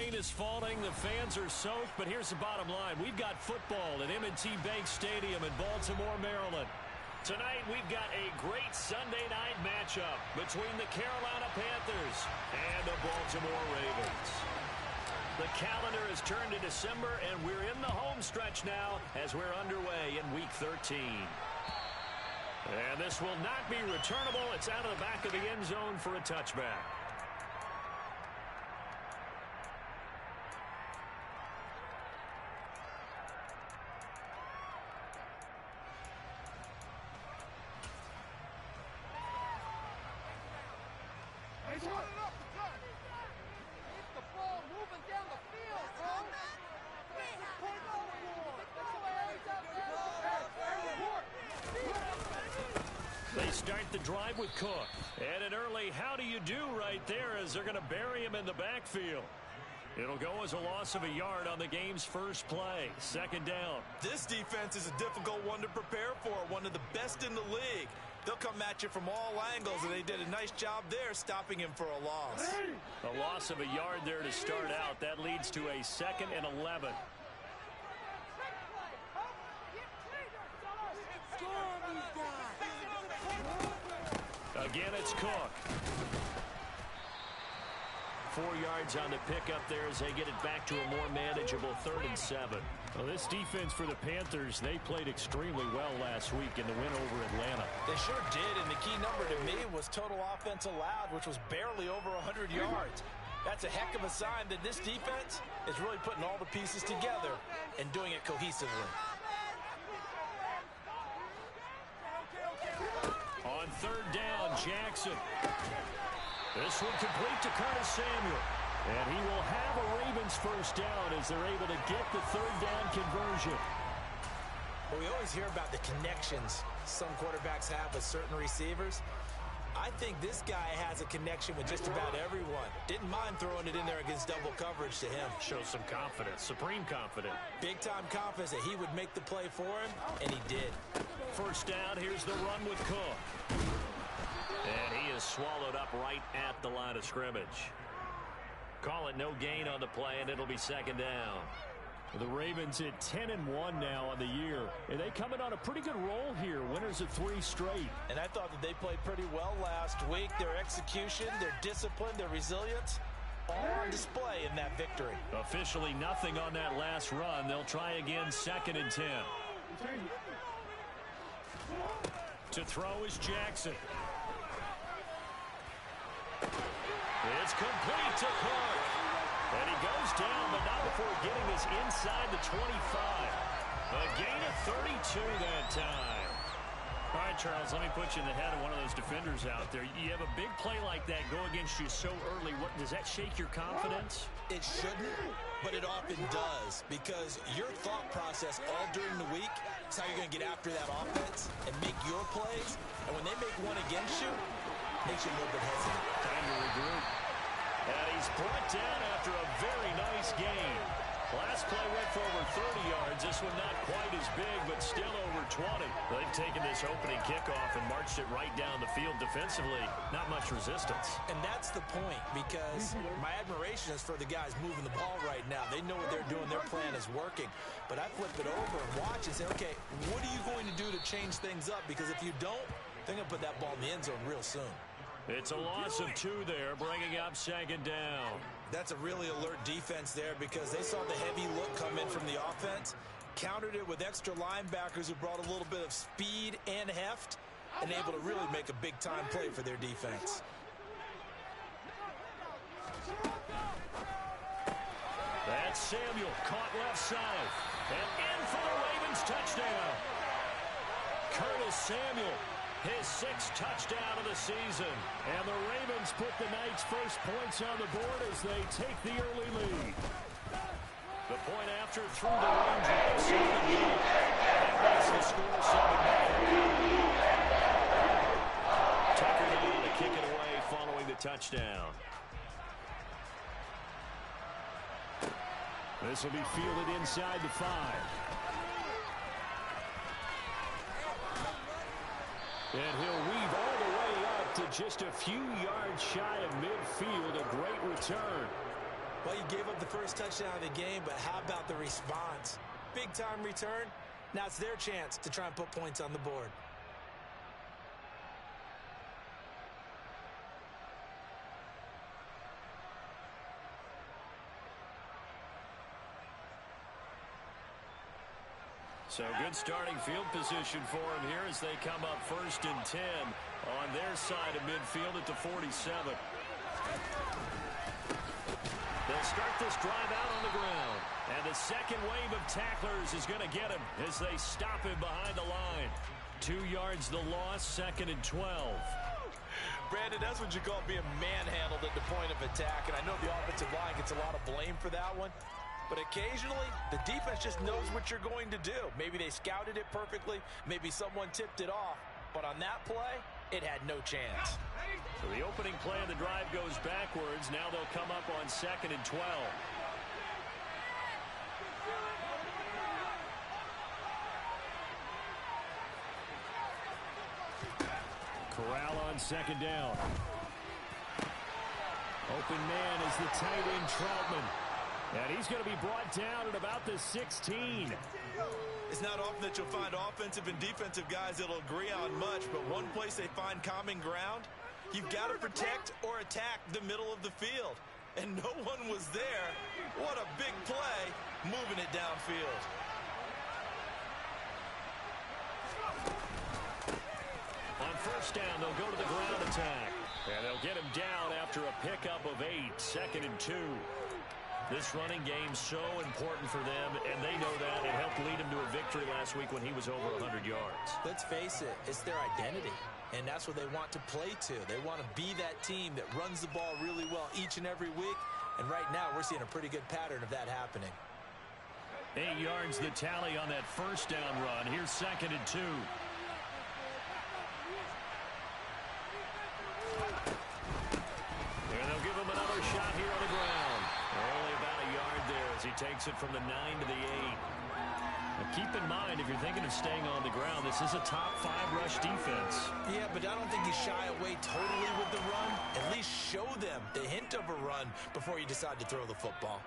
rain is falling, the fans are soaked, but here's the bottom line. We've got football at M&T Bank Stadium in Baltimore, Maryland. Tonight, we've got a great Sunday night matchup between the Carolina Panthers and the Baltimore Ravens. The calendar has turned to December, and we're in the home stretch now as we're underway in Week 13. And this will not be returnable. It's out of the back of the end zone for a touchback. They start the drive with Cook. And an early how do you do right there as they're going to bury him in the backfield. It'll go as a loss of a yard on the game's first play. Second down. This defense is a difficult one to prepare for. One of the best in the league. They'll come at you from all angles, and they did a nice job there stopping him for a loss. A loss of a yard there to start out. That leads to a 2nd and 11. Again, it's Cook. 4 yards on the pickup there as they get it back to a more manageable 3rd and 7. Well, this defense for the Panthers, they played extremely well last week in the win over Atlanta. They sure did, and the key number to me was total offense allowed, which was barely over 100 yards. That's a heck of a sign that this defense is really putting all the pieces together and doing it cohesively. On 3rd down, Jackson. This one complete to Curtis Samuel. And he will have a Ravens first down as they're able to get the 3rd down conversion. Well, we always hear about the connections some quarterbacks have with certain receivers. I think this guy has a connection with just about everyone. Didn't mind throwing it in there against double coverage to him. Shows some confidence, supreme confidence. Big-time confidence that he would make the play for him, and he did. First down, here's the run with Cook. And he is swallowed up right at the line of scrimmage. Call it no gain on the play, and it'll be 2nd down. The Ravens at 10-1 now on the year. And they come in on a pretty good roll here. Winners of 3 straight. And I thought that they played pretty well last week. Their execution, their discipline, their resilience, all on display in that victory. Officially nothing on that last run. They'll try again 2nd and 10. To throw is Jackson. It's complete to Clark. And he goes down, but not before getting this inside the 25. A gain of 32 that time. All right, Charles, let me put you in the head of one of those defenders out there. You have a big play like that go against you so early. What, does that shake your confidence? It shouldn't, but it often does, because your thought process all during the week is how you're going to get after that offense and make your plays. And when they make one against you, it makes you a little bit hesitant. Time to regroup. And he's brought down after a very nice gain. Last play went for over 30 yards. This one not quite as big, but still over 20. They've taken this opening kickoff and marched it right down the field defensively. Not much resistance. And that's the point, because my admiration is for the guys moving the ball right now. They know what they're doing. Their plan is working. But I flip it over and watch and say, okay, what are you going to do to change things up? Because if you don't, they're going to put that ball in the end zone real soon. It's a loss of 2 there, bringing up 2nd down. That's a really alert defense there, because they saw the heavy look come in from the offense, countered it with extra linebackers who brought a little bit of speed and heft, and able to really make a big-time play for their defense. That's Samuel, caught left side, and in for the Ravens touchdown. Curtis Samuel, his 6th touchdown of the season. And the Ravens put the night's first points on the board as they take the early lead. The point after through the raindrops. And makes the score 7-0. Tucker down to kick it away following the touchdown. This will be fielded inside the 5. And he'll weave all the way up to just a few yards shy of midfield. A great return. Well, you gave up the first touchdown of the game, but how about the response? Big-time return. Now it's their chance to try and put points on the board. So good starting field position for them here as they come up 1st and 10 on their side of midfield at the 47. They'll start this drive out on the ground. And the second wave of tacklers is going to get him as they stop him behind the line. 2 yards the loss, 2nd and 12. Brandon, that's what you call being manhandled at the point of attack. And I know the offensive line gets a lot of blame for that one. But occasionally, the defense just knows what you're going to do. Maybe they scouted it perfectly. Maybe someone tipped it off. But on that play, it had no chance. So the opening play of the drive goes backwards. Now they'll come up on 2nd and 12. Corral on 2nd down. Open man is the tight end Troutman. And he's going to be brought down at about the 16. It's not often that you'll find offensive and defensive guys that'll agree on much, but one place they find common ground, you've got to protect or attack the middle of the field. And no one was there. What a big play, moving it downfield. On 1st down, they'll go to the ground attack. And they'll get him down after a pickup of 8, 2nd and 2. This running game so important for them, and they know that. It helped lead him to a victory last week when he was over 100 yards. Let's face it, it's their identity, and that's what they want to play to. They want to be that team that runs the ball really well each and every week, and right now we're seeing a pretty good pattern of that happening. 8 yards the tally on that 1st down run. Here's 2nd and 2. And they'll give him another shot here on the ground. Only about a yard there as he takes it from the 9 to the 8. Now keep in mind, if you're thinking of staying on the ground, this is a top 5 rush defense. Yeah, but I don't think you shy away totally with the run. At least show them the hint of a run before you decide to throw the football.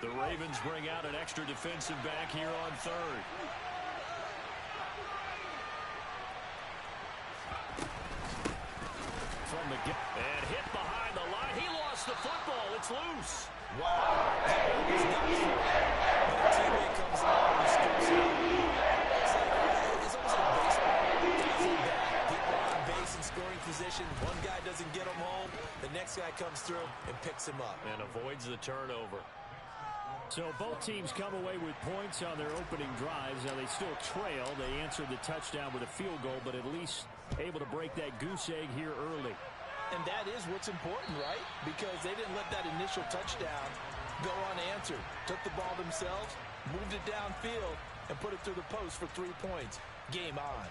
The Ravens bring out an extra defensive back here on 3rd. From the get and hit behind the line. He lost the football. It's loose. Wow. It's not fair. When a teammate comes along and scoops it up, it's almost like baseball. It's bad. People are on base in scoring position. One guy doesn't get him home. The next guy comes through and picks him up. And avoids the turnover. So both teams come away with points on their opening drives. Now they still trail. They answered the touchdown with a field goal, but at least able to break that goose egg here early. And that is what's important, right? Because they didn't let that initial touchdown go unanswered. Took the ball themselves, moved it downfield, and put it through the post for 3 points. Game on.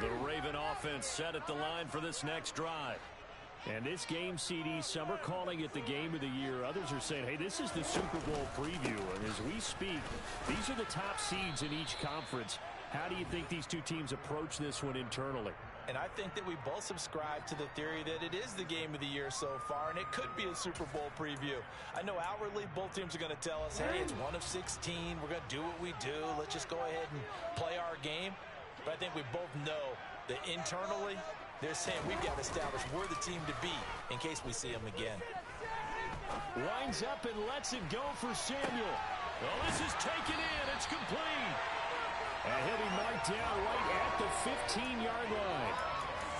The Raven offense set at the line for this next drive. And this game, CD, some are calling it the game of the year. Others are saying, hey, this is the Super Bowl preview. And as we speak, these are the top seeds in each conference. How do you think these two teams approach this one internally? And I think that we both subscribe to the theory that it is the game of the year so far, and it could be a Super Bowl preview. I know outwardly both teams are going to tell us, hey, it's 1 of 16. We're going to do what we do. Let's just go ahead and play our game. But I think we both know that internally, they're saying we've got to establish we're the team to beat in case we see them again. Lines up and lets it go for Samuel. Well, this is taken in. It's complete. And he'll be marked down right at the 15-yard line.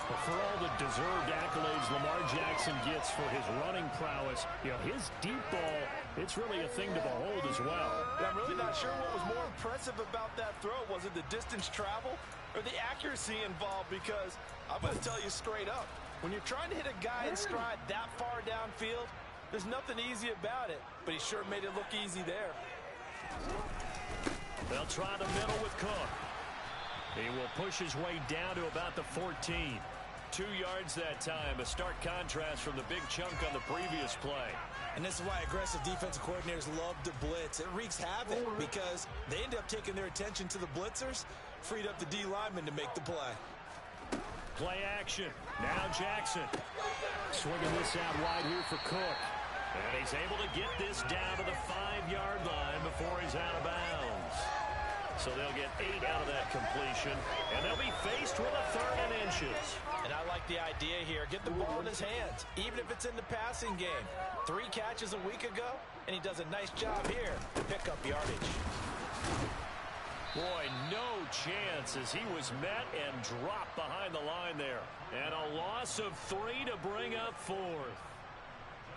But for all the deserved accolades Lamar Jackson gets for his running prowess, you know, his deep ball, it's really a thing to behold as well. I'm really not sure what was more impressive about that throw. Was it the distance travel or the accuracy involved? Because I'm going to tell you straight up, when you're trying to hit a guy in stride that far downfield, there's nothing easy about it. But he sure made it look easy there. They'll try the middle with Cook. He will push his way down to about the 14. 2 yards that time, a stark contrast from the big chunk on the previous play. And this is why aggressive defensive coordinators love to blitz. It wreaks havoc because they end up taking their attention to the blitzers, freed up the D lineman to make the play. Play action. Now Jackson. Swinging this out wide here for Cook. And he's able to get this down to the 5-yard line before he's out of bounds. So they'll get 8 out of that completion, and they'll be faced with a 3rd and inches. And I like the idea here. Get the ball in his hands, even if it's in the passing game. 3 catches a week ago, and he does a nice job here to pick up yardage. Boy, no chance as he was met and dropped behind the line there. And a loss of 3 to bring up 4th.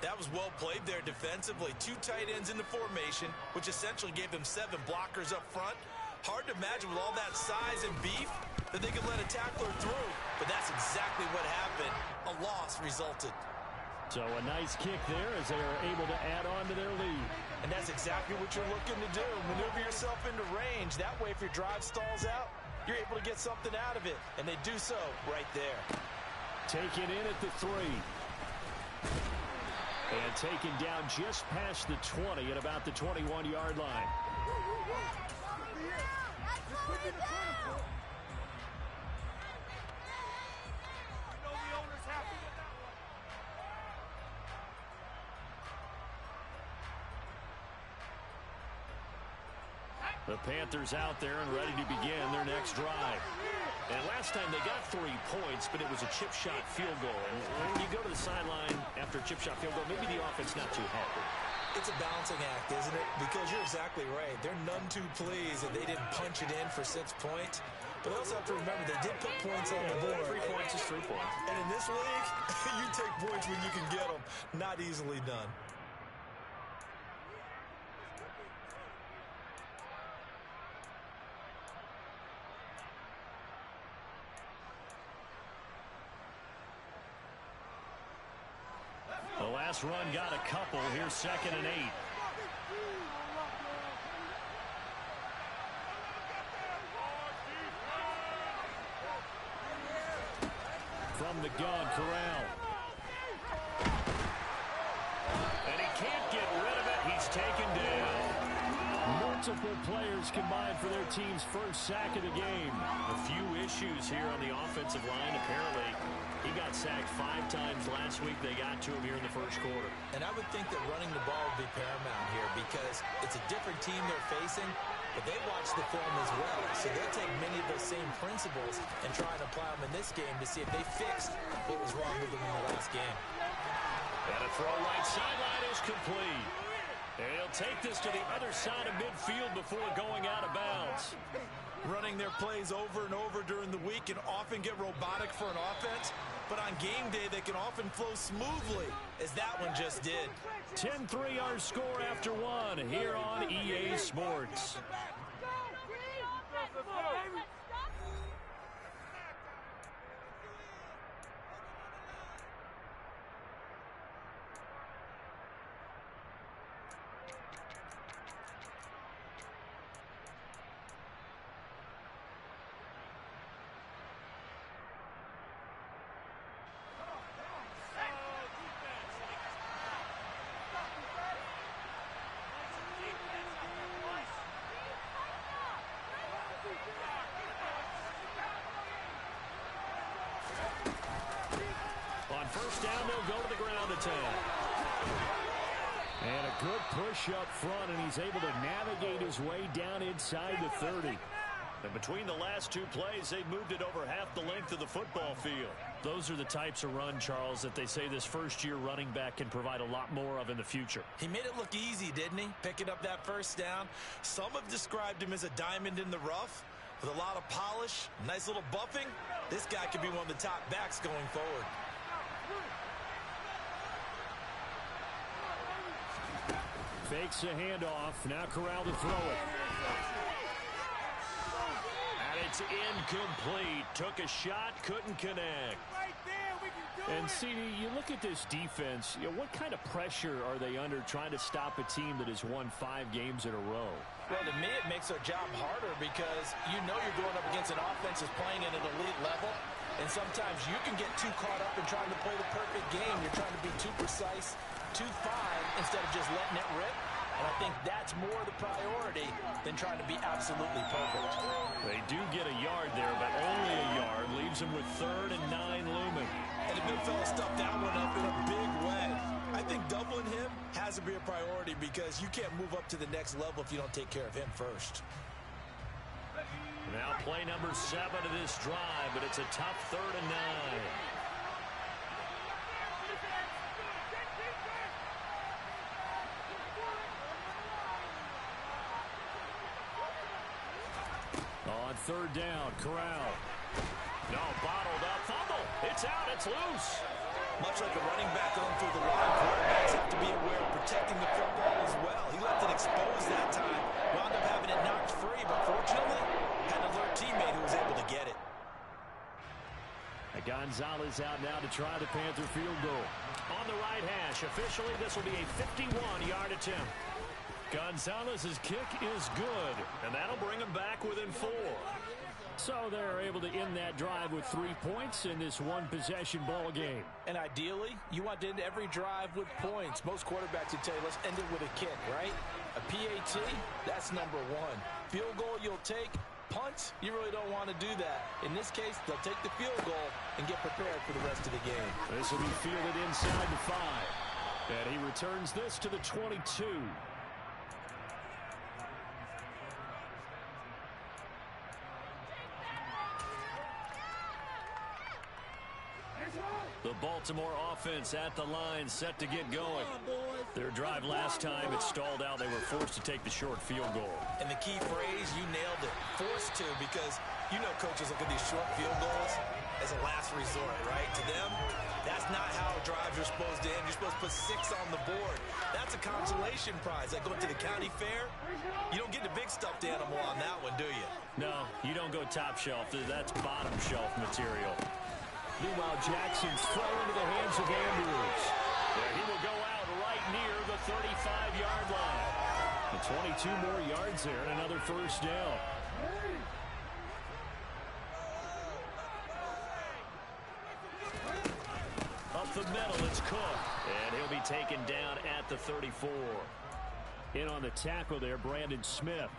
That was well played there defensively. 2 tight ends in the formation, which essentially gave them 7 blockers up front. Hard to imagine with all that size and beef that they could let a tackler through. But that's exactly what happened. A loss resulted. So a nice kick there as they are able to add on to their lead. And that's exactly what you're looking to do. Maneuver yourself into range. That way, if your drive stalls out, you're able to get something out of it. And they do so right there. Taken in at the 3. And taken down just past the 20 at about the 21-yard line. The Panthers out there and ready to begin their next drive. And last time they got 3 points, but it was a chip shot field goal. And when you go to the sideline after a chip shot field goal, maybe the offense not too happy. It's a balancing act, isn't it? Because you're exactly right. They're none too pleased that they didn't punch it in for 6 points. But also have to remember they did put points on the board. 3 points is 3 points. And in this league, you take points when you can get them. Not easily done. The last run got a couple. Here's 2nd and 8. From the gun, Corral. And he can't get rid of it. He's taken down. Multiple players combined for their team's first sack of the game. A few issues here on the offensive line. Apparently, he got sacked 5 times last week. They got to him here in the first quarter. And I would think that running the ball would be paramount here because it's a different team they're facing, but they watch the film as well. So they'll take many of those same principles and try and apply them in this game to see if they fixed what was wrong with them in the last game. And a throw right sideline is complete. And he'll take this to the other side of midfield before going out of bounds. Running their plays over and over during the week can often get robotic for an offense, but on game day they can often flow smoothly, as that one just did. 10-3 our score after 1 here on EA Sports. On first down, they'll go to the ground attack. And a good push up front, and he's able to navigate his way down inside the 30. And between the last 2 plays, they've moved it over half the length of the football field. Those are the types of run, Charles, that they say this first-year running back can provide a lot more of in the future. He made it look easy, didn't he? Picking up that first down. Some have described him as a diamond in the rough with a lot of polish, nice little buffing. This guy could be one of the top backs going forward. Fakes a handoff. Now Corral to throw it. And it's incomplete. Took a shot, couldn't connect. And CD, you look at this defense, what kind of pressure are they under trying to stop a team that has won 5 games in a row? Well, to me, it makes our job harder because you know you're going up against an offense that's playing at an elite level, and sometimes you can get too caught up in trying to play the perfect game. You're trying to be too precise, too fine, instead of just letting it rip. And I think that's more the priority than trying to be absolutely perfect. They do get a yard there, but only a yard. Leaves them with 3rd and 9 looming. And the big fella stuffed that one up in a big way. I think doubling him has to be a priority because you can't move up to the next level if you don't take care of him first. Now play number 7 of this drive, but it's a tough 3rd and 9. On 3rd down, Corral. No, bottled up, fumble. It's out, it's loose. Much like a running back going through the line, quarterbacks have to be aware of protecting the football as well. He left it exposed that time, wound up having it knocked free, but fortunately, had an alert teammate who was able to get it. Gonzalez out now to try the Panther field goal. On the right hash, officially this will be a 51-yard attempt. Gonzalez's kick is good, and that'll bring him back within 4. So they're able to end that drive with 3 points in this one-possession ball game. And ideally, you want to end every drive with points. Most quarterbacks would tell you, let's end it with a kick, right? A PAT, that's number 1. Field goal you'll take. Punt, you really don't want to do that. In this case, they'll take the field goal and get prepared for the rest of the game. This will be fielded inside the 5. And he returns this to the 22. The Baltimore offense at the line, set to get going. Their drive last time, it stalled out. They were forced to take the short field goal. And the key phrase, you nailed it. Forced to, because you know coaches look at these short field goals as a last resort, right? To them, that's not how drives are supposed to end. You're supposed to put 6 on the board. That's a consolation prize. Like going to the county fair, you don't get the big stuffed animal on that one, do you? No, you don't go top shelf. That's bottom shelf material. Meanwhile, Jackson's throw into the hands of Andrews. And he will go out right near the 35-yard line. And 22 more yards there and another first down. Up the middle, it's Cook. And he'll be taken down at the 34. In on the tackle there, Brandon Smith.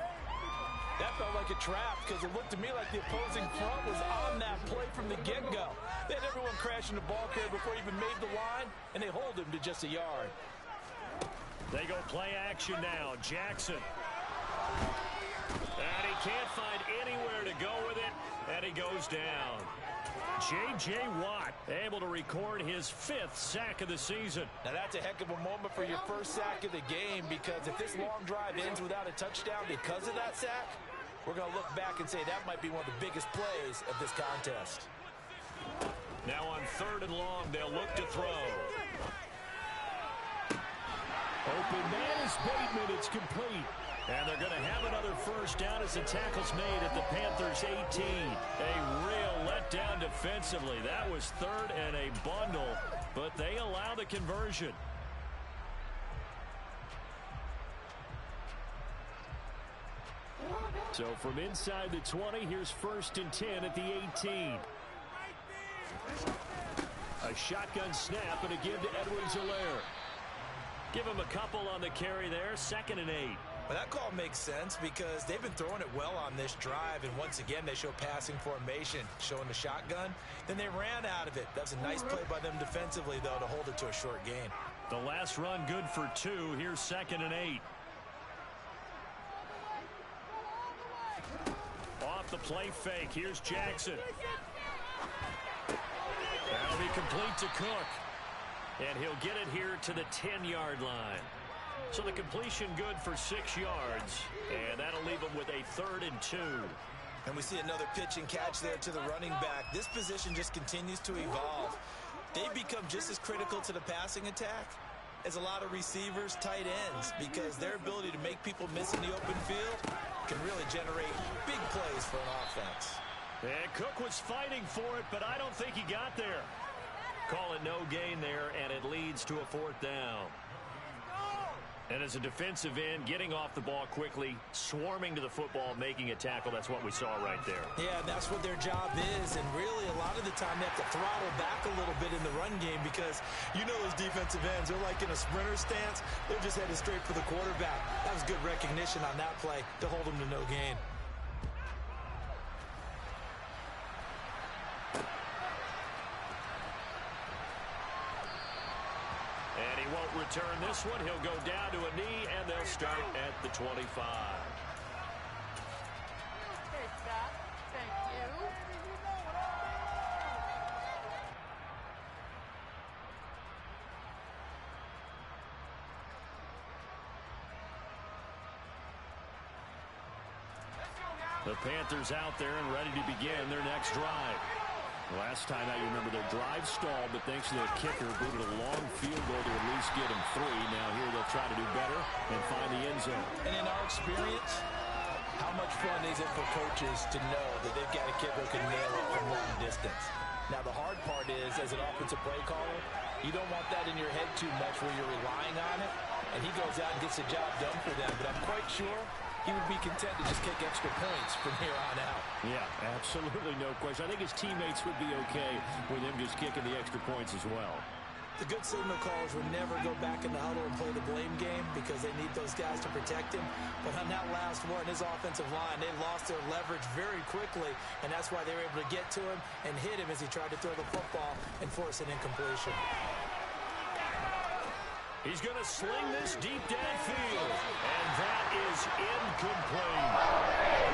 That felt like a trap because it looked to me like the opposing front was on that play from the get-go. They had everyone crashing the ball carrier before he even made the line, and they hold him to just a yard. They go play action now. Jackson. And he can't find anywhere to go with it, and he goes down. J.J. Watt able to record his 5th sack of the season. Now that's a heck of a moment for your first sack of the game, because if this long drive ends without a touchdown because of that sack, we're going to look back and say that might be one of the biggest plays of this contest. Now on 3rd and long, they'll look to throw. Open man is Bateman. It's complete. And they're going to have another first down as the tackle's made at the Panthers' 18. A real letdown defensively. That was 3rd and a bundle, but they allow the conversion. So from inside the 20, here's 1st and 10 at the 18. A shotgun snap and a give to Edwards-Helaire. Give him a couple on the carry there. 2nd and 8. Well, that call makes sense because they've been throwing it well on this drive, and once again they show passing formation, showing the shotgun. Then they ran out of it. That was a nice play by them defensively, though, to hold it to a short gain. The last run good for 2. Here's 2nd and 8. Off the play fake. Here's Jackson. That'll be complete to Cook. And he'll get it here to the 10-yard line. So the completion good for 6 yards. And that'll leave him with a 3rd and 2. And we see another pitch and catch there to the running back. This position just continues to evolve. They've become just as critical to the passing attack as a lot of receivers, tight ends, because their ability to make people miss in the open field can really generate big plays for an offense. And Cook was fighting for it, but I don't think he got there. Call it no gain there, and it leads to a 4th down. And as a defensive end, getting off the ball quickly, swarming to the football, making a tackle, that's what we saw right there. Yeah, that's what their job is, and really a lot of the time they have to throttle back a little bit in the run game because you know those defensive ends, they're like in a sprinter stance. They're just headed straight for the quarterback. That was good recognition on that play to hold them to no gain. And he won't return this one. He'll go down to a knee, and they'll start at the 25. The Panthers out there and ready to begin their next drive. Last time out, you remember their drive stalled, but thanks to their kicker, booted a long field goal to at least get him 3. Now here they'll try to do better and find the end zone. And in our experience, how much fun is it for coaches to know that they've got a kicker who can nail it from long distance? Now the hard part is, as an offensive play caller, you don't want that in your head too much where you're relying on it, and he goes out and gets the job done for them. But I'm quite sure he would be content to just kick extra points from here on out. Yeah, absolutely no question. I think his teammates would be okay with him just kicking the extra points as well. The good signal callers would never go back in the huddle and play the blame game because they need those guys to protect him. But on that last one, his offensive line, they lost their leverage very quickly, and that's why they were able to get to him and hit him as he tried to throw the football and force an incompletion. He's going to sling this deep downfield, and that is incomplete.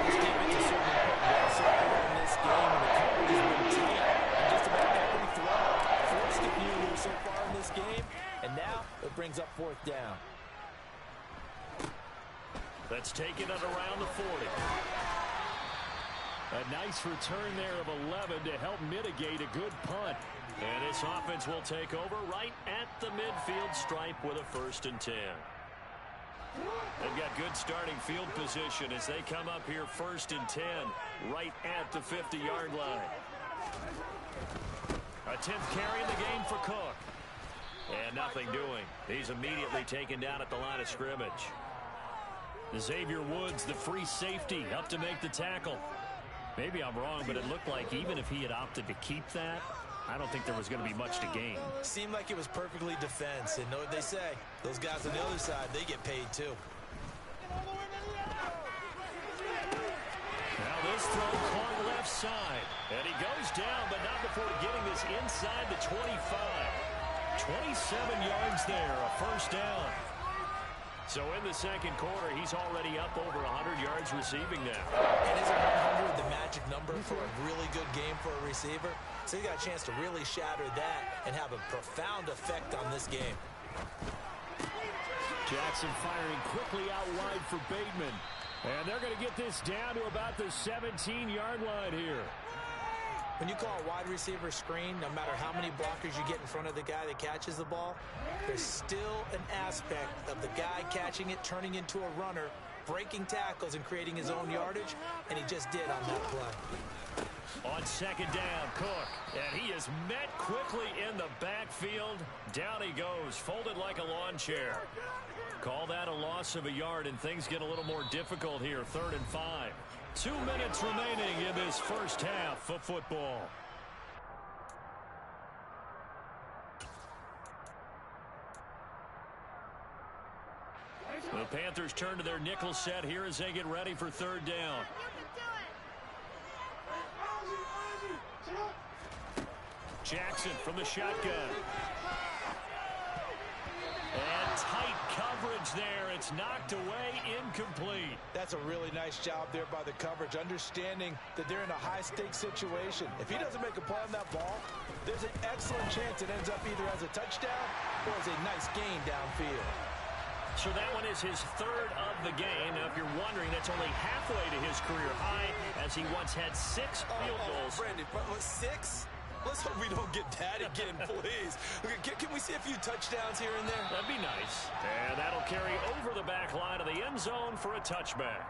This defense is certainly put well so far in this game, and the coverage has been tight. And just about every throw forced a few here so far in this game, and now it brings up 4th down. Let's take it at around the 40. A nice return there of 11 to help mitigate a good punt. And this offense will take over right at the midfield stripe with a 1st and 10. They've got good starting field position as they come up here 1st and 10 right at the 50-yard line. A 10th carry in the game for Cook. And nothing doing. He's immediately taken down at the line of scrimmage. Xavier Woods, the free safety, up to make the tackle. Maybe I'm wrong, but it looked like even if he had opted to keep that, I don't think there was going to be much to gain. Seemed like it was perfectly defense, and know what they say. Those guys on the other side, they get paid too. Now this throw caught left side, and he goes down, but not before getting this inside the 25. 27 yards there, a 1st down. So in the second quarter, he's already up over 100 yards receiving now. And isn't 100 the magic number for a really good game for a receiver? So he got a chance to really shatter that and have a profound effect on this game. Jackson firing quickly out wide for Bateman. And they're going to get this down to about the 17-yard line here. When you call a wide receiver screen, no matter how many blockers you get in front of the guy that catches the ball, there's still an aspect of the guy catching it, turning into a runner, breaking tackles and creating his own yardage, and he just did on that play. On 2nd down, Cook, and he is met quickly in the backfield. Down he goes, folded like a lawn chair. Call that a loss of a yard, and things get a little more difficult here, 3rd and 5. 2 minutes remaining in this first half of football. The Panthers turn to their nickel set here as they get ready for 3rd down. Jackson from the shotgun. And tight coverage there. It's knocked away, incomplete. That's a really nice job there by the coverage, understanding that they're in a high-stakes situation. If he doesn't make a play on that ball, there's an excellent chance it ends up either as a touchdown or as a nice gain downfield. So that one is his 3rd of the game. Now, if you're wondering, that's only halfway to his career high, as he once had 6 field goals. Brandon, 6? Let's hope we don't get that again, please. Can we see a few touchdowns here and there? That'd be nice. And that'll carry over the back line of the end zone for a touchback.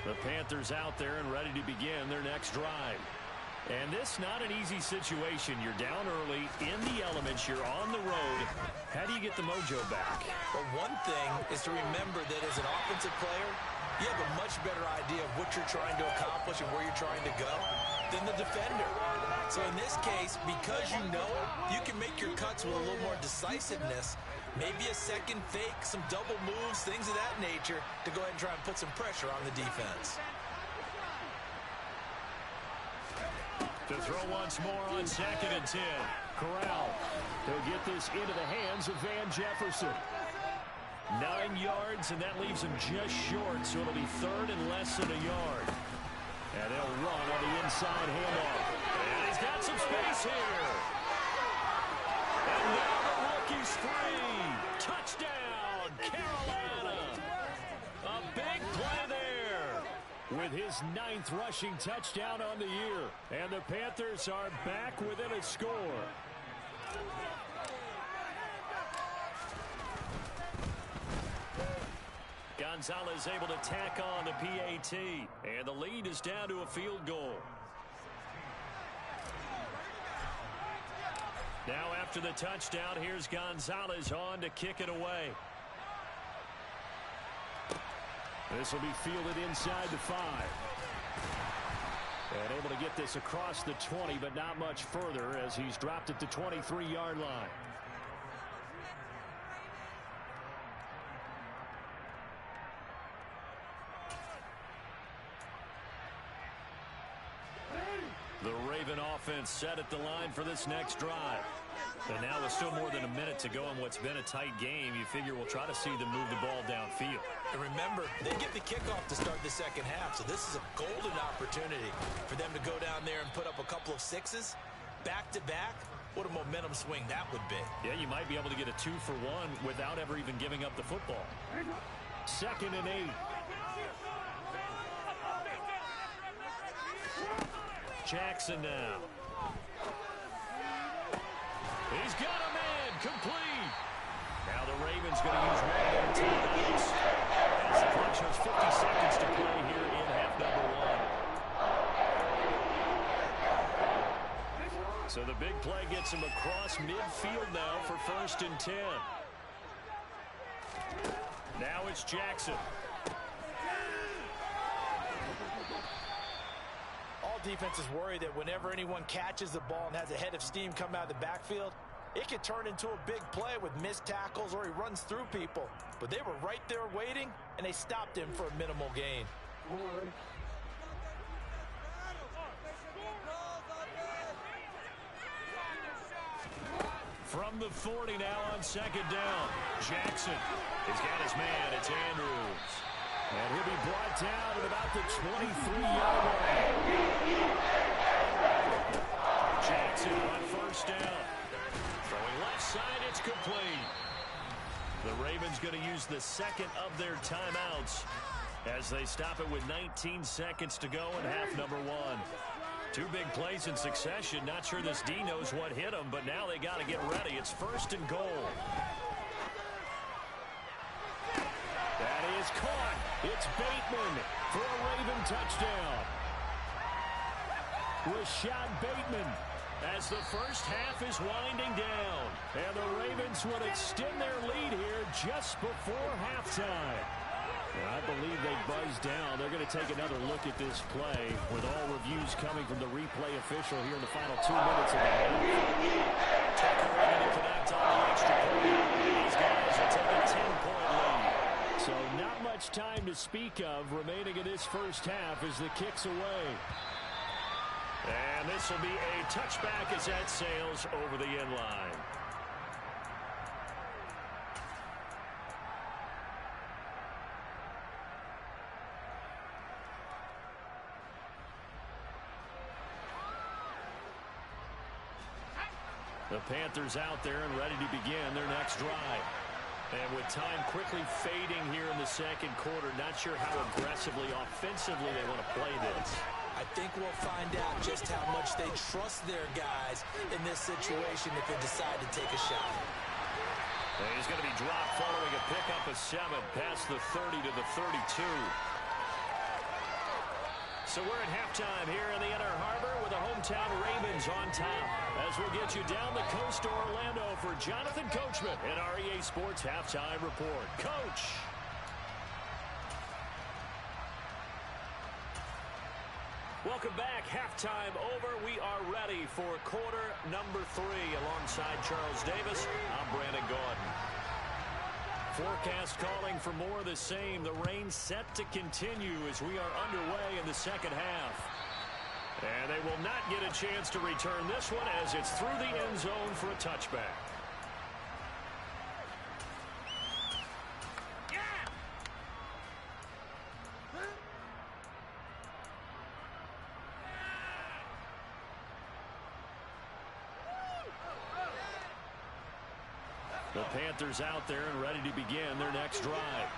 The Panthers out there and ready to begin their next drive. And this not an easy situation. You're down early, in the elements, you're on the road. How do you get the mojo back? Well, one thing is to remember that as an offensive player, you have a much better idea of what you're trying to accomplish and where you're trying to go than the defender. So in this case, because you know it, you can make your cuts with a little more decisiveness, maybe a second fake, some double moves, things of that nature, to go ahead and try and put some pressure on the defense. To throw once more on 2nd and 10. Corral. He'll get this into the hands of Van Jefferson. 9 yards, and that leaves him just short, so it'll be 3rd and less than a yard. And they'll run on the inside handoff. And he's got some space here. And now the rookie's free. Touchdown, Carolina. A big play there with his 9th rushing touchdown on the year. And the Panthers are back within a score. Gonzalez able to tack on the PAT. And the lead is down to a field goal. Now after the touchdown, here's Gonzalez on to kick it away. This will be fielded inside the 5. And able to get this across the 20, but not much further as he's dropped at the 23-yard line. The Raven offense set at the line for this next drive. And now with still more than a minute to go in what's been a tight game, you figure we'll try to see them move the ball downfield. And remember, they get the kickoff to start the second half, so this is a golden opportunity for them to go down there and put up a couple of sixes back-to-back. What a momentum swing that would be. Yeah, you might be able to get a 2-for-1 without ever even giving up the football. 2nd and 8. Jackson now. He's got a man complete. Now the Ravens going to use one of their timeouts as the clock shows 50 seconds to play here in half number 1. So the big play gets him across midfield now for 1st and 10. Now it's Jackson. Defense is worried that whenever anyone catches the ball and has a head of steam come out of the backfield, it can turn into a big play with missed tackles or he runs through people. But they were right there waiting, and they stopped him for a minimal gain. From the 40 now on 2nd down. Jackson has got his man. It's Andrews. And he'll be brought down at about the 23-yard line. Jackson on 1st down. Throwing left side, it's complete. The Ravens going to use the 2nd of their timeouts as they stop it with 19 seconds to go in half number 1. 2 big plays in succession. Not sure this D knows what hit him, but now they got to get ready. It's 1st and goal. That is caught. It's Bateman for a Raven touchdown. Rashad Bateman as the first half is winding down. And the Ravens would extend their lead here just before halftime. And I believe they buzzed down. They're going to take another look at this play with all reviews coming from the replay official here in the final 2 minutes of the half. Tucker ready to connect on the extra point. These guys will take a 10-point lead. So not much time to speak of remaining in this first half as the kick's away. And this will be a touchback as that sails over the end line. The Panthers out there and ready to begin their next drive. And with time quickly fading here in the second quarter, not sure how aggressively, offensively they want to play this. I think we'll find out just how much they trust their guys in this situation if they decide to take a shot. And he's going to be dropped following a pickup of 7 past the 30 to the 32. So we're at halftime here in the Inner Harbor with the hometown Ravens on top. As we'll get you down the coast to Orlando for Jonathan Coachman in our EA Sports Halftime Report. Coach. Welcome back. Halftime over. We are ready for quarter number 3. Alongside Charles Davis, I'm Brandon Gaudin. Forecast calling for more of the same. The rain set to continue as we are underway in the second half. And they will not get a chance to return this one as it's through the end zone for a touchback. The Panthers out there and ready to begin their next drive.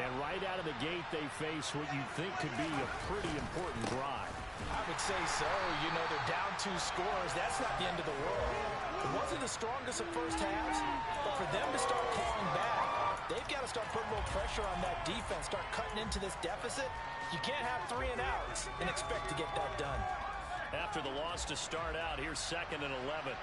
And right out of the gate, they face what you think could be a pretty important drive. I would say so. You know, they're down 2 scores. That's not the end of the world. It wasn't the strongest of first halves, but for them to start clawing back, they've got to start putting a little pressure on that defense, start cutting into this deficit. You can't have 3 and outs and expect to get that done. After the loss to start out, here's 2nd and 11.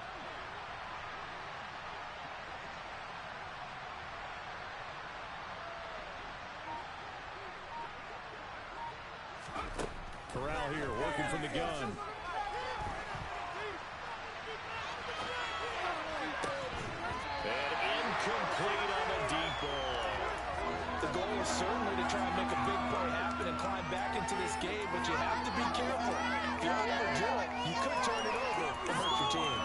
Corral here, working from the gun. And incomplete on the deep ball. The goal is certainly to try and make a big play happen and climb back into this game, but you have to be careful. If you overdo it, you could turn it over and hurt your team.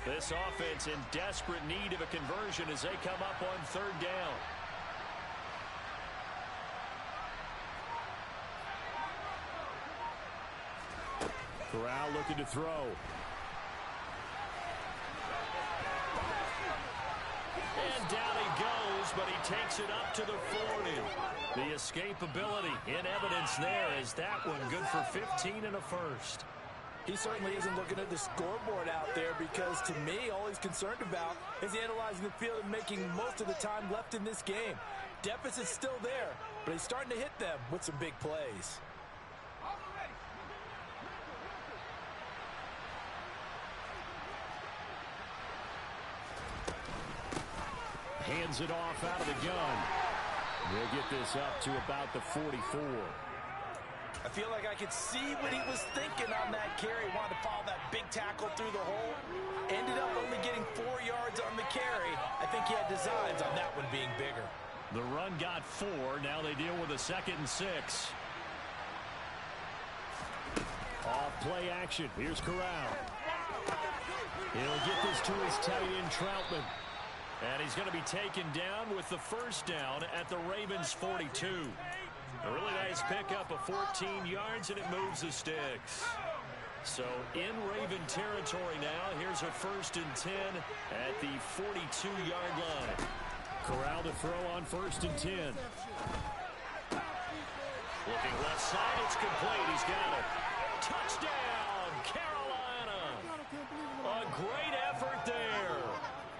This offense in desperate need of a conversion as they come up on 3rd down. Corral looking to throw. And down he goes, but he takes it up to the 40. The escapability in evidence there as that one good for 15 and a first. He certainly isn't looking at the scoreboard out there because, to me, all he's concerned about is analyzing the field and making most of the time left in this game. Deficit's still there, but he's starting to hit them with some big plays. Hands it off out of the gun. They'll get this up to about the 44. I feel like I could see what he was thinking on that carry. Wanted to follow that big tackle through the hole. Ended up only getting 4 yards on the carry. I think he had designs on that one being bigger. The run got 4. Now they deal with a 2nd and 6. Off play action. Here's Corral. He'll get this to his tight end, Troutman. And he's going to be taken down with the first down at the Ravens' 42. A really nice pickup of 14 yards, and it moves the sticks. So in Raven territory now. Here's a 1st and 10 at the 42-yard line. Corral to throw on 1st and 10. Looking left side, it's complete. He's got it. Touchdown, Carolina. A great effort there.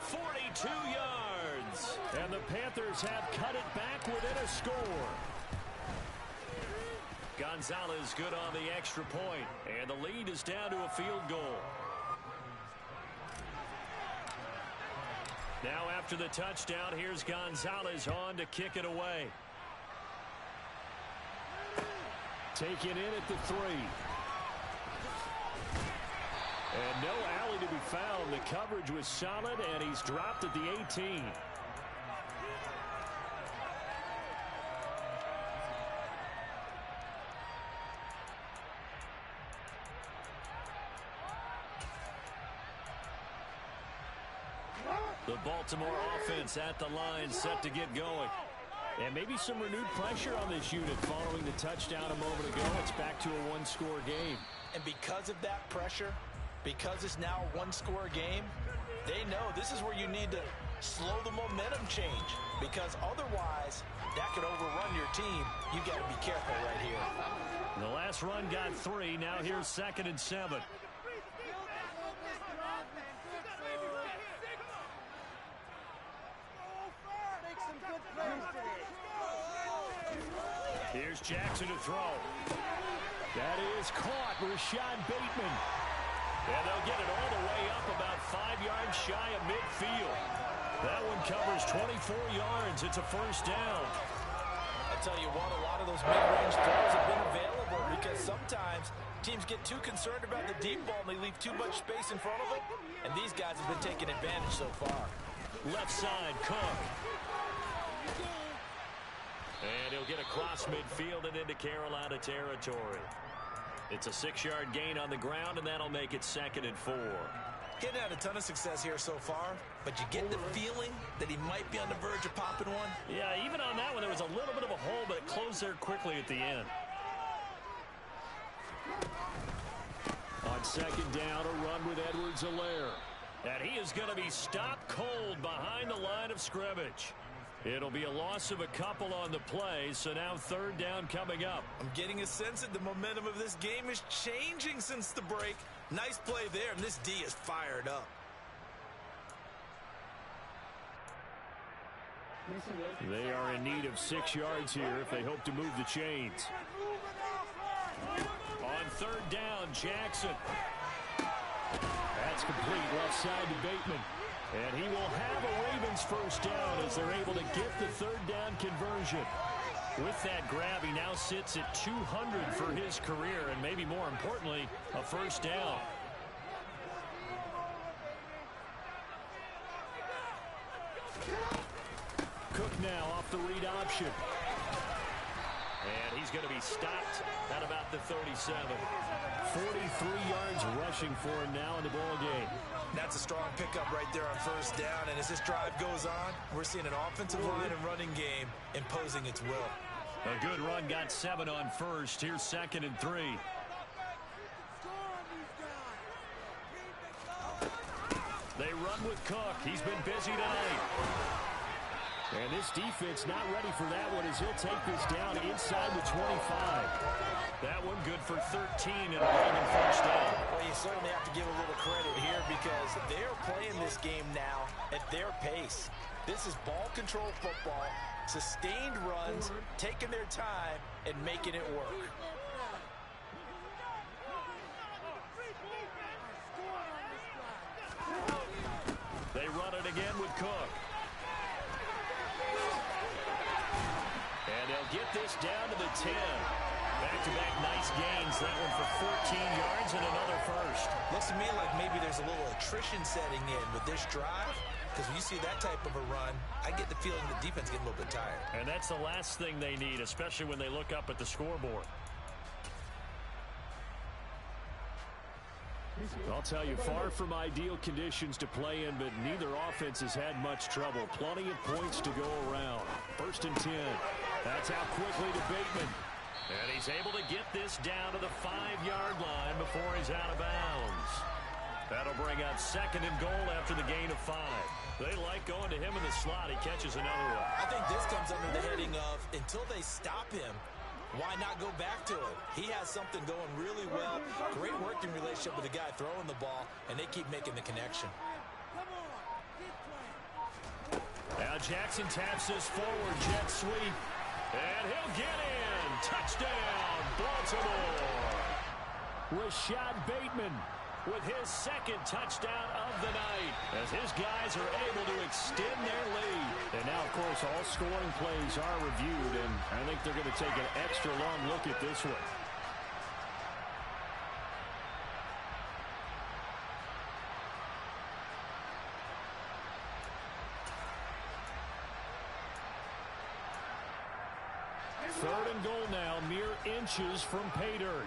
42 yards. And the Panthers have cut it back within a score. Gonzalez good on the extra point, and the lead is down to a field goal. Now after the touchdown, here's Gonzalez on to kick it away. Taken in at the 3. And no alley to be found. The coverage was solid, and he's dropped at the 18. The Baltimore offense at the line set to get going. And maybe some renewed pressure on this unit following the touchdown a moment ago. It's back to a 1-score game. And because of that pressure, because it's now a 1-score game, they know this is where you need to slow the momentum change. Because otherwise, that could overrun your team. You've got to be careful right here. The Last run got 3. Now here's 2nd and 7. Here's Jackson to throw. That is caught. Rashad Bateman. And they'll get it all the way up about 5 yards shy of midfield. That one covers 24 yards. It's a first down. I tell you what, a lot of those mid-range throws have been available because sometimes teams get too concerned about the deep ball and they leave too much space in front of them. And these guys have been taking advantage so far. Left side, Cook. And he'll get across midfield and into Carolina territory. It's a 6-yard gain on the ground, and that'll make it 2nd and 4. Getting had a ton of success here so far, but you get the feeling that he might be on the verge of popping one. Yeah, even on that one, there was a little bit of a hole, but it closed there quickly at the end. On 2nd down, a run with Edwards-Helaire. And he is going to be stopped cold behind the line of scrimmage. It'll be a loss of a couple on the play, so now 3rd down coming up. I'm getting a sense that the momentum of this game is changing since the break. Nice play there, and this D is fired up. They are in need of 6 yards here if they hope to move the chains. On 3rd down, Jackson. That's complete left side to Bateman. And he will have a Ravens first down as they're able to get the 3rd down conversion. With that grab, he now sits at 200 for his career, and maybe more importantly, a first down. Cook now off the read option. And he's going to be stopped at about the 37. 43 yards rushing for him now in the ball game. That's a strong pickup right there on 1st down, and as this drive goes on, we're seeing an offensive line and running game imposing its will. A good run, got 7 on 1st. Here's 2nd and 3. They run with Cook. He's been busy tonight. And this defense not ready for that one as he'll take this down inside the 25. That one good for 13 and a Raven first down. Well, you certainly have to give a little credit here because they're playing this game now at their pace. This is ball control football, sustained runs, taking their time, and making it work. They run it again with Cook. And they'll get this down to the 10. Back-to-back nice gains. That one for 14 yards and another first. Looks to me like maybe there's a little attrition setting in with this drive. Because when you see that type of a run, I get the feeling the defense getting a little bit tired. And that's the last thing they need, especially when they look up at the scoreboard. I'll tell you, far from ideal conditions to play in, but neither offense has had much trouble. Plenty of points to go around. 1st and 10. That's out quickly to Bateman. And he's able to get this down to the 5-yard line before he's out of bounds. That'll bring up 2nd and goal after the gain of 5. They like going to him in the slot. He catches another one. I think this comes under the heading of, until they stop him, why not go back to it? He has something going really well. Great working relationship with the guy throwing the ball, and they keep making the connection. Now Jackson taps this forward, jet sweep. And he'll get in. Touchdown, Baltimore. Rashad Bateman with his 2nd touchdown of the night as his guys are able to extend their lead. And now, of course, all scoring plays are reviewed, and I think they're going to take an extra long look at this one. Third and goal now, mere inches from pay dirt.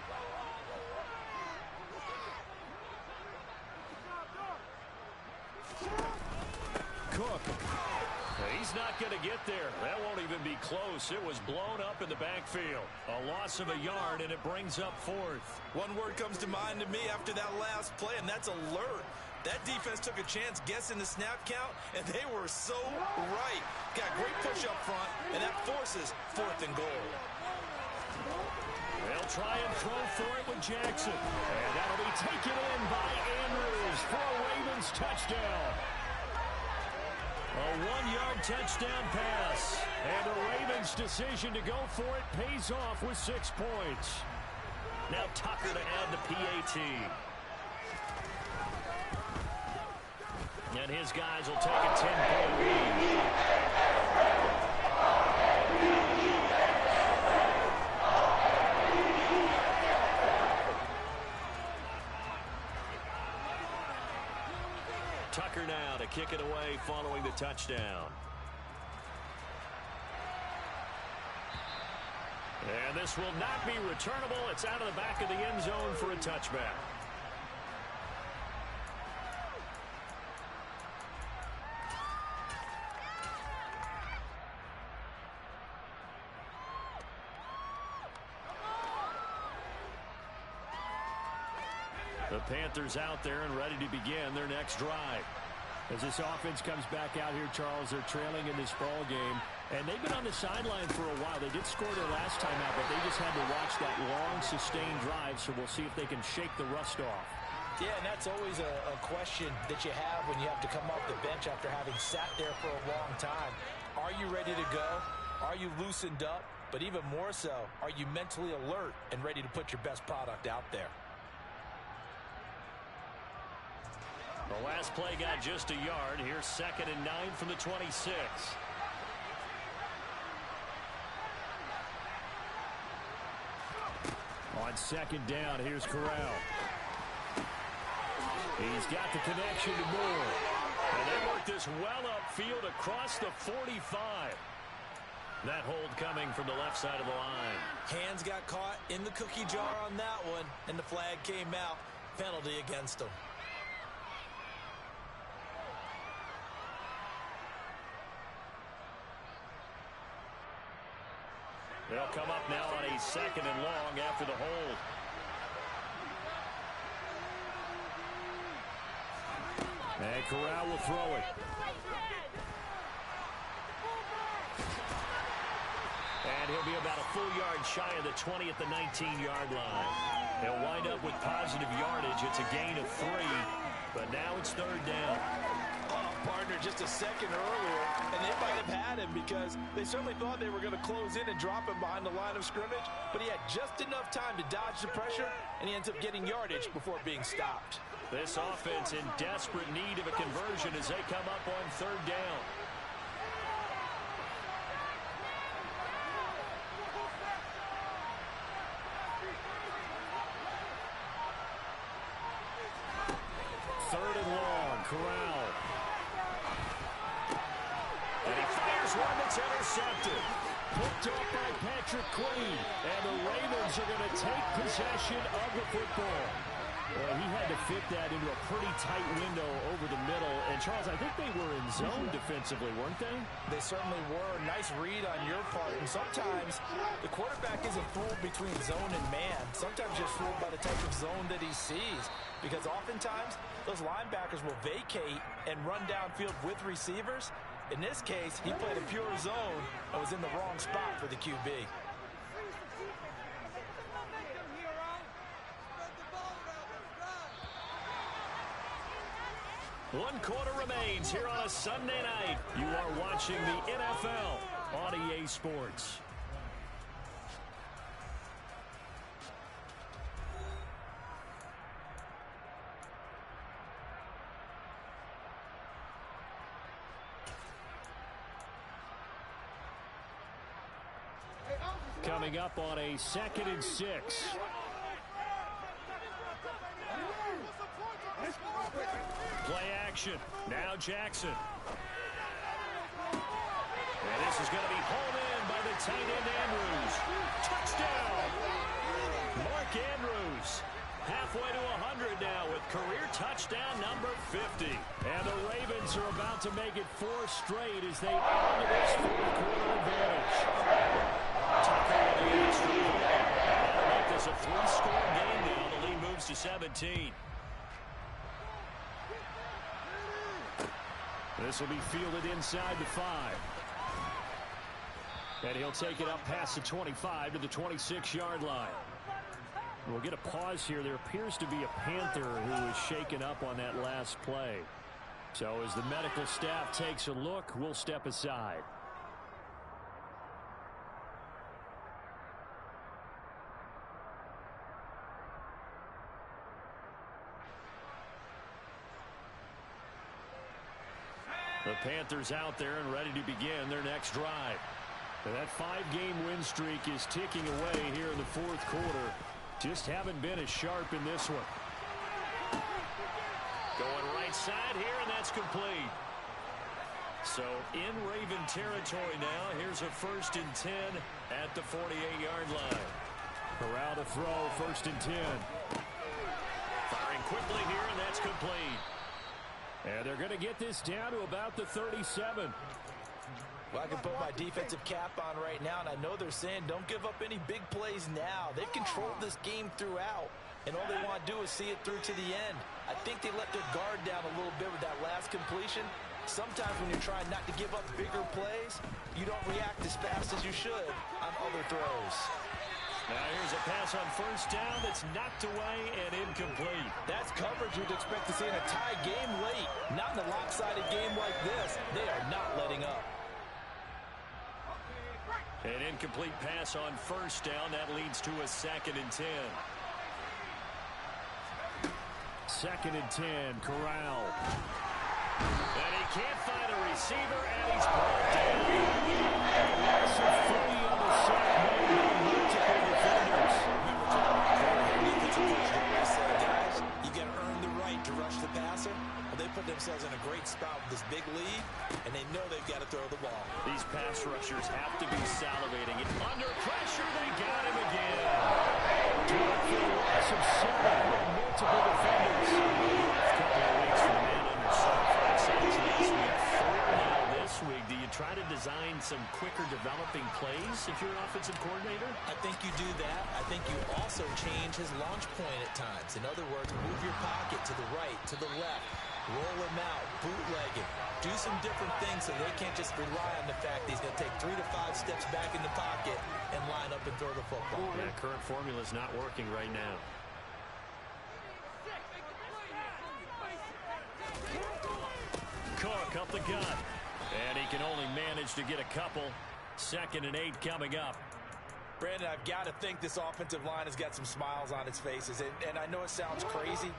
Cook. He's not going to get there. That won't even be close. It was blown up in the backfield. A loss of a yard, and it brings up 4th. One word comes to mind to me after that last play, and that's alert. That defense took a chance guessing the snap count, and they were so right. Got great push up front, and that forces 4th and goal. They'll try and throw for it with Jackson. And that'll be taken in by Andrews for a Ravens touchdown. A 1-yard touchdown pass. And the Ravens' decision to go for it pays off with 6 points. Now Tucker to add the PAT. And his guys will take a 10-point lead. Tucker now to kick it away following the touchdown. And this will not be returnable. It's out of the back of the end zone for a touchback. The Panthers out there and ready to begin their next drive. As this offense comes back out here, Charles, they're trailing in this ball game. And they've been on the sideline for a while. They did score their last time out, but they just had to watch that long, sustained drive. So we'll see if they can shake the rust off. Yeah, and that's always a question that you have when you have to come off the bench after having sat there for a long time. Are you ready to go? Are you loosened up? But even more so, are you mentally alert and ready to put your best product out there? The last play got just a yard. Here's 2nd and 9 from the 26. On 2nd down, here's Corral. He's got the connection to Moore. And they work this well upfield across the 45. That hold coming from the left side of the line. Hands got caught in the cookie jar on that one, and the flag came out. Penalty against them. They'll come up now on a 2nd and long after the hold. And Corral will throw it. And he'll be about a full yard shy of the 20 at the 19-yard line. They'll wind up with positive yardage. It's a gain of 3, but now it's 3rd down. Partner just a second earlier, and they might have had him because they certainly thought they were going to close in and drop him behind the line of scrimmage, but he had just enough time to dodge the pressure, and he ends up getting yardage before being stopped. This offense in desperate need of a conversion as they come up on 3rd down. Third and long, Corral. And he fires one that's intercepted. Picked up by Patrick Queen. And the Ravens are going to take possession of the football. Well, he had to fit that into a pretty tight window over the middle. And, Charles, I think they were in zone defensively, weren't they? They certainly were. Nice read on your part. And sometimes the quarterback isn't fooled between zone and man. Sometimes you're fooled by the type of zone that he sees. Because oftentimes, those linebackers will vacate and run downfield with receivers. In this case, he played a pure zone and was in the wrong spot for the QB. One quarter remains here on a Sunday night. You are watching the NFL on EA Sports. Coming up on a 2nd and 6. Play action. Now Jackson. And this is going to be hauled in by the tight end Andrews. Touchdown! Mark Andrews. Halfway to 100 now with career touchdown number 50. And the Ravens are about to make it 4 straight as they add to this 4th quarter advantage. Tucker with the extra point. That'll make this a 3-score game now. The lead moves to 17. This will be fielded inside the 5. And he'll take it up past the 25 to the 26-yard line. We'll get a pause here. There appears to be a Panther who is shaken up on that last play. So as the medical staff takes a look, we'll step aside. The Panthers out there and ready to begin their next drive. And that 5-game win streak is ticking away here in the fourth quarter. Just haven't been as sharp in this one. Going right side here, and that's complete. So in Raven territory now. Here's a 1st and 10 at the 48-yard line. Corral to throw, 1st and 10. Firing quickly here, and that's complete. And they're going to get this down to about the 37. Well, I can put my defensive cap on right now, and I know they're saying don't give up any big plays now. They've controlled this game throughout, and all they want to do is see it through to the end. I think they let their guard down a little bit with that last completion. Sometimes when you're trying not to give up bigger plays, you don't react as fast as you should on other throws. Now here's a pass on 1st down that's knocked away and incomplete. That's coverage you'd expect to see in a tie game late. Not in a lopsided game like this. They are not letting up. An incomplete pass on 1st down. That leads to a 2nd and 10. 2nd and 10, Corral. And he can't find a receiver, and he's brought down. A loss of 3 on the sack made by multiple defenders. Guys, you got to earn the right to rush the passer. Well, they put themselves in a great spot with this big lead, and they know they've got to throw the ball. These pass rushers have to be salivating. Under pressure, they got him again. For a loss of 7 by multiple defenders. A couple of weeks for the man under 75 sacks last week. 4 now this week. Do you try to design some quicker developing plays if you're an offensive coordinator? I think you do that. I think you also change his launch point at times. In other words, move your pocket to the right, to the left. Roll him out, bootleg it. Do some different things so they can't just rely on the fact that he's going to take 3 to 5 steps back in the pocket and line up and throw the football. That current formula is not working right now. Cook up the gut. And he can only manage to get a couple. 2nd and 8 coming up. Brandon, I've got to think this offensive line has got some smiles on its faces. And I know it sounds crazy,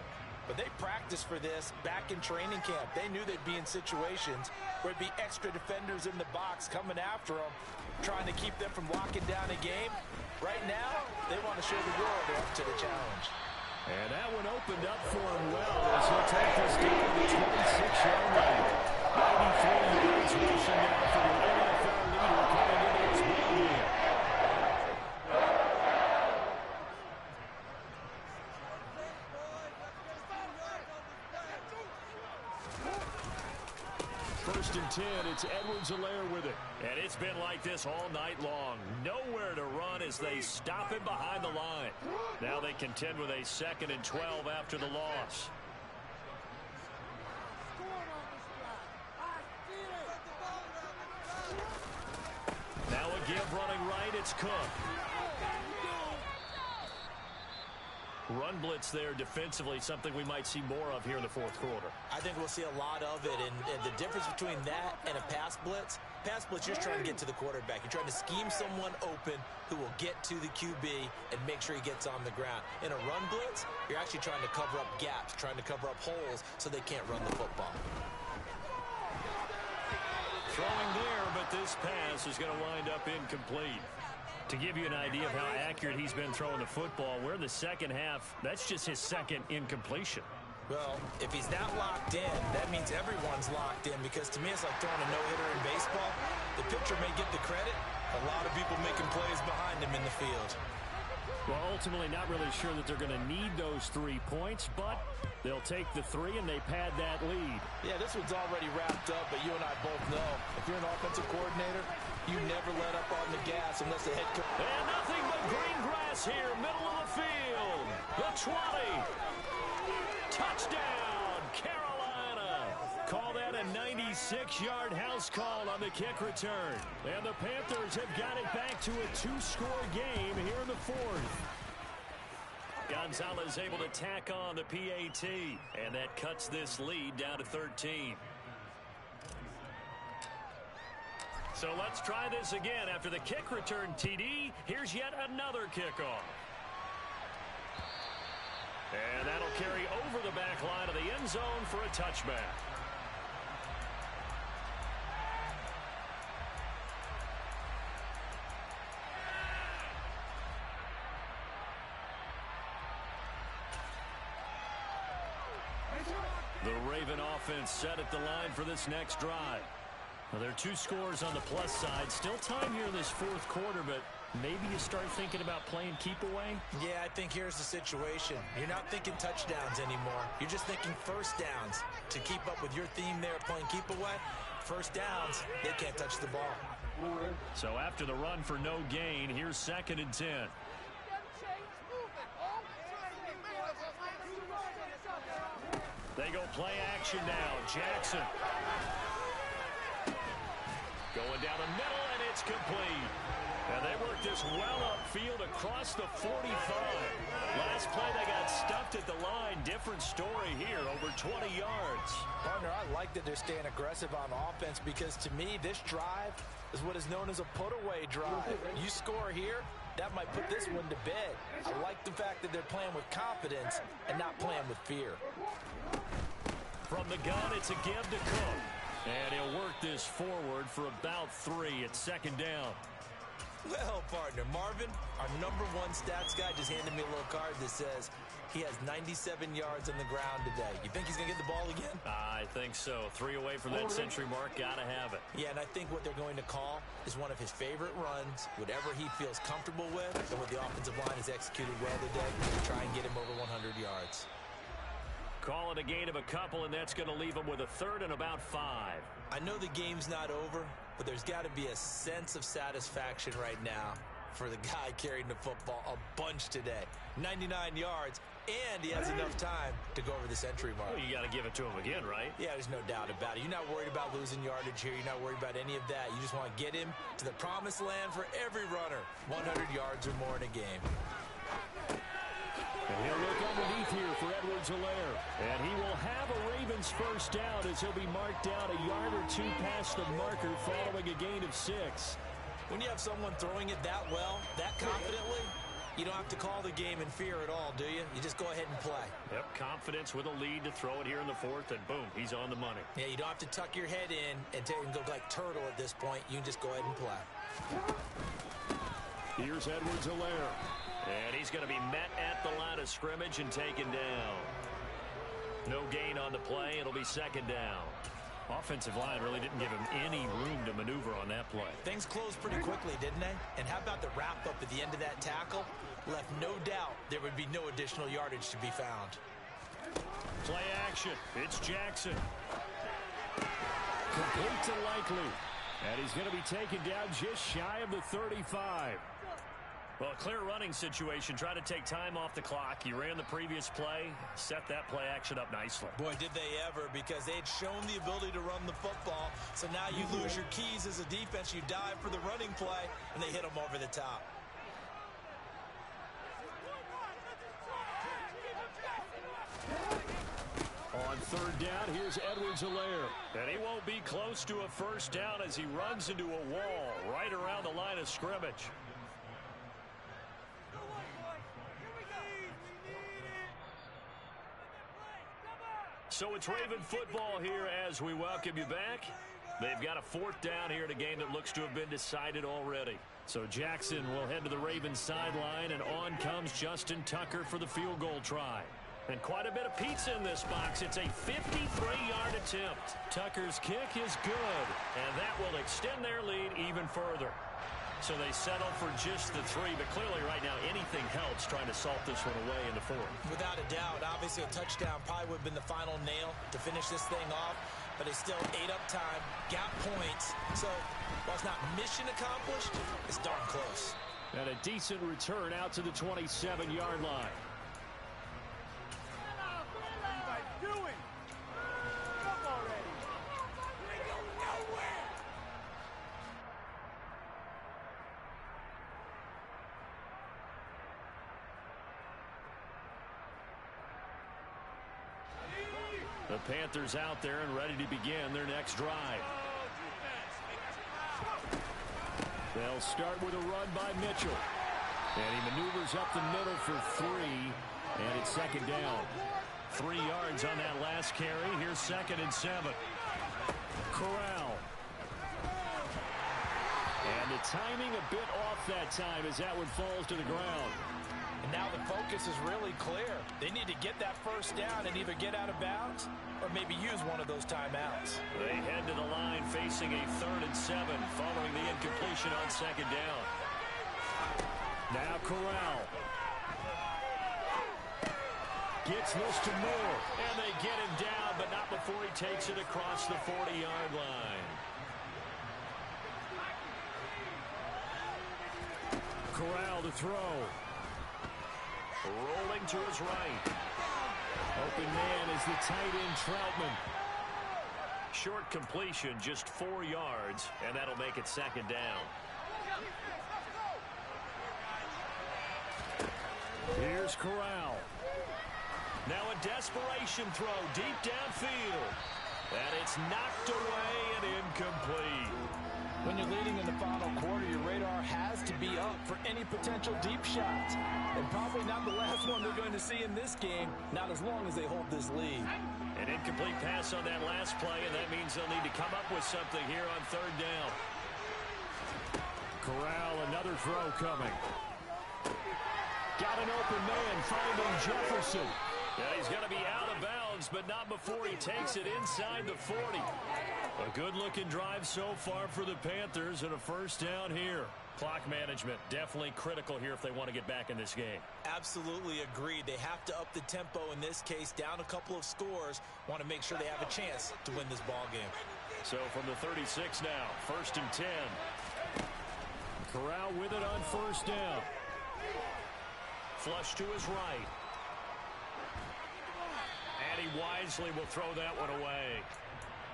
but they practiced for this back in training camp. They knew they'd be in situations where it'd be extra defenders in the box coming after them, trying to keep them from locking down a game. Right now, they want to show the world they're up to the challenge. And that one opened up for him well as he'll take this down to the 26-yard line. 93 yards rushing now for the NFL leader coming into this ball game. First and 10, it's Edwards-Helaire with it. And it's been like this all night long. Nowhere to run as they stop him behind the line. Now they contend with a 2nd and 12 after the loss. Now a give running right, it's Cook. Run blitz there defensively, something we might see more of here in the fourth quarter. I think we'll see a lot of it, and the difference between that and a pass blitz, you're trying to get to the quarterback. You're trying to scheme someone open who will get to the QB and make sure he gets on the ground. In a run blitz, you're actually trying to cover up gaps, trying to cover up holes so they can't run the football. Throwing there, but this pass is going to wind up incomplete. To give you an idea of how accurate he's been throwing the football, we're in the second half. That's just his 2nd incompletion. Well, if he's not locked in, that means everyone's locked in, because to me it's like throwing a no-hitter in baseball. The pitcher may get the credit. A lot of people making plays behind him in the field. Well, ultimately not really sure that they're going to need those 3 points, but they'll take the 3 and they pad that lead. Yeah, this one's already wrapped up, but you and I both know if you're an offensive coordinator, you never let up on the gas unless the head coach. And nothing but green grass here, middle of the field. The 20. Touchdown, Carolina. Call that a 96-yard house call on the kick return. And the Panthers have got it back to a 2-score game here in the fourth. Gonzalez able to tack on the PAT, and that cuts this lead down to 13. So let's try this again. After the kick return TD, here's yet another kickoff. And that'll carry over the back line of the end zone for a touchback. The Raven offense set at the line for this next drive. Well, there are 2 scores on the plus side. Still time here in this fourth quarter, but maybe you start thinking about playing keep away? Yeah, I think here's the situation. You're not thinking touchdowns anymore. You're just thinking first downs. To keep up with your theme there playing keep away, first downs, they can't touch the ball. So after the run for no gain, here's 2nd and 10. They go play action now. Jackson. Going down the middle, and it's complete. And they work this well upfield across the 45. Last play, they got stuffed at the line. Different story here, over 20 yards. Partner, I like that they're staying aggressive on offense because, to me, this drive is what is known as a put-away drive. You score here, that might put this one to bed. I like the fact that they're playing with confidence and not playing with fear. From the gun, it's a give to Cook. And he'll work this forward for about 3 at 2nd down. Well, partner, Marvin, our #1 stats guy, just handed me a little card that says he has 97 yards on the ground today. You think he's going to get the ball again? I think so. 3 away from that century mark. Got to have it. Yeah, and I think what they're going to call is one of his favorite runs, whatever he feels comfortable with, and what the offensive line has executed well today, to try and get him over 100 yards. Call it a gain of a couple, and that's going to leave him with a 3rd and about 5. I know the game's not over, but there's got to be a sense of satisfaction right now for the guy carrying the football a bunch today. 99 yards, and he has enough time to go over the century mark. Well, you got to give it to him again, right? Yeah, there's no doubt about it. You're not worried about losing yardage here. You're not worried about any of that. You just want to get him to the promised land for every runner. 100 yards or more in a game. And he'll look underneath here for Edwards-Helaire. And he will have a Ravens first down as he'll be marked down a yard or 2 past the marker following a gain of 6. When you have someone throwing it that well, that confidently, you don't have to call the game in fear at all, do you? You just go ahead and play. Yep, confidence with a lead to throw it here in the 4th, and boom, he's on the money. Yeah, you don't have to tuck your head in and go like turtle at this point. You can just go ahead and play. Here's Edwards-Helaire. And he's going to be met at the line of scrimmage and taken down. No gain on the play. It'll be 2nd down. Offensive line really didn't give him any room to maneuver on that play. Things closed pretty quickly, didn't they? And how about the wrap-up at the end of that tackle? Left no doubt there would be no additional yardage to be found. Play action. It's Jackson. Complete to Likely. And he's going to be taken down just shy of the 35. Well, a clear running situation. Try to take time off the clock. You ran the previous play, set that play action up nicely. Boy, did they ever, because they had shown the ability to run the football. So now you lose your keys as a defense. You dive for the running play, and they hit them over the top. On 3rd down, here's Edwards-Helaire. And he won't be close to a first down as he runs into a wall right around the line of scrimmage. So it's Raven football here as we welcome you back. They've got a 4th down here in a game that looks to have been decided already. So Jackson will head to the Ravens sideline, and on comes Justin Tucker for the field goal try. And quite a bit of pizza in this box. It's a 53-yard attempt. Tucker's kick is good, and that will extend their lead even further. So they settle for just the 3, but clearly right now anything helps trying to salt this one away in the 4th. Without a doubt, obviously a touchdown probably would have been the final nail to finish this thing off, but they still ate up time, got points. So while it's not mission accomplished, it's darn close. And a decent return out to the 27-yard line. The Panthers out there and ready to begin their next drive. They'll start with a run by Mitchell. And he maneuvers up the middle for 3. And it's second down. 3 yards on that last carry. Here's 2nd and 7. Corral. And the timing a bit off that time as that one falls to the ground. And now the focus is really clear. They need to get that first down and either get out of bounds or maybe use one of those timeouts. They head to the line facing a 3rd and 7 following the incompletion on 2nd down. Now Corral. Gets this to Moore. And they get him down, but not before he takes it across the 40-yard line. Corral to throw. Rolling to his right. Open man is the tight end Troutman. Short completion, just 4 yards, and that'll make it 2nd down. Here's Corral. Now a desperation throw deep downfield. And it's knocked away and incomplete. When you're leading in the final quarter, your radar has to be up for any potential deep shots. And probably not the last one they're going to see in this game, not as long as they hold this lead. An incomplete pass on that last play, and that means they'll need to come up with something here on 3rd down. Corral, another throw coming. Got an open man, finding Jefferson. And he's going to be out of bounds, but not before he takes it inside the 40. A good-looking drive so far for the Panthers and a first down here. Clock management definitely critical here if they want to get back in this game. Absolutely agreed. They have to up the tempo in this case, down a couple of scores. Want to make sure they have a chance to win this ball game. So from the 36 now, 1st and 10. Corral with it on 1st down. Flush to his right. And he wisely will throw that one away.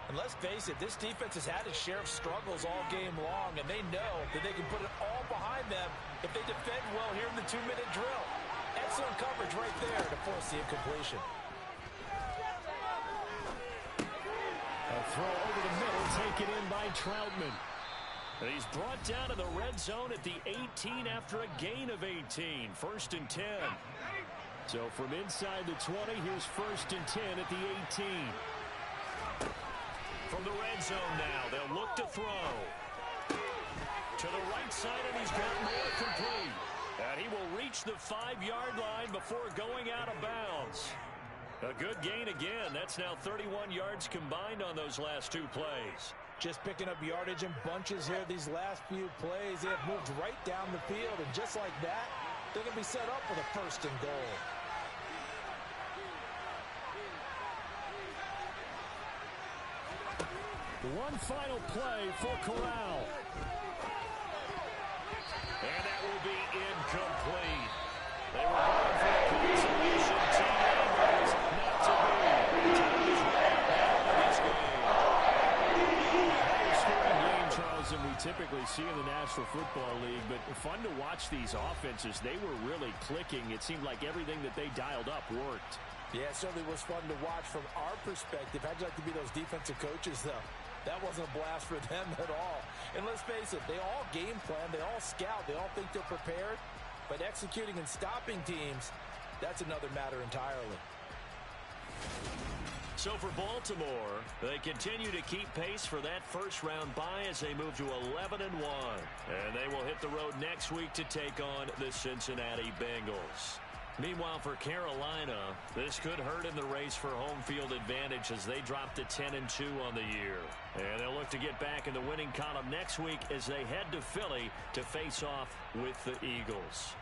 And let's face it, this defense has had its share of struggles all game long, and they know that they can put it all behind them if they defend well here in the 2-minute drill. Excellent coverage right there to force the incompletion. A throw over the middle, taken in by Troutman. And he's brought down to the red zone at the 18 after a gain of 18. 1st and 10. So from inside the 20, here's 1st and 10 at the 18. From the red zone now, they'll look to throw. To the right side, and he's got more complete. And he will reach the 5-yard line before going out of bounds. A good gain again. That's now 31 yards combined on those last 2 plays. Just picking up yardage in bunches here these last few plays. They have moved right down the field, and just like that, they're going to be set up for the 1st and goal. One final play for Corral. And that will be incomplete. They were going for a consolation TD, but it was not to be. Time is running down in this game. Higher scoring game, Charles, than we typically see in the National Football League, but fun to watch these offenses. They were really clicking. It seemed like everything that they dialed up worked. Yeah, it certainly was fun to watch from our perspective. How'd you like to be those defensive coaches, though? That wasn't a blast for them at all. And let's face it, they all game plan, they all scout, they all think they're prepared. But executing and stopping teams, that's another matter entirely. So for Baltimore, they continue to keep pace for that first-round bye as they move to 11-1. And they will hit the road next week to take on the Cincinnati Bengals. Meanwhile, for Carolina, this could hurt in the race for home field advantage as they drop to 10-2 on the year. And they'll look to get back in the winning column next week as they head to Philly to face off with the Eagles.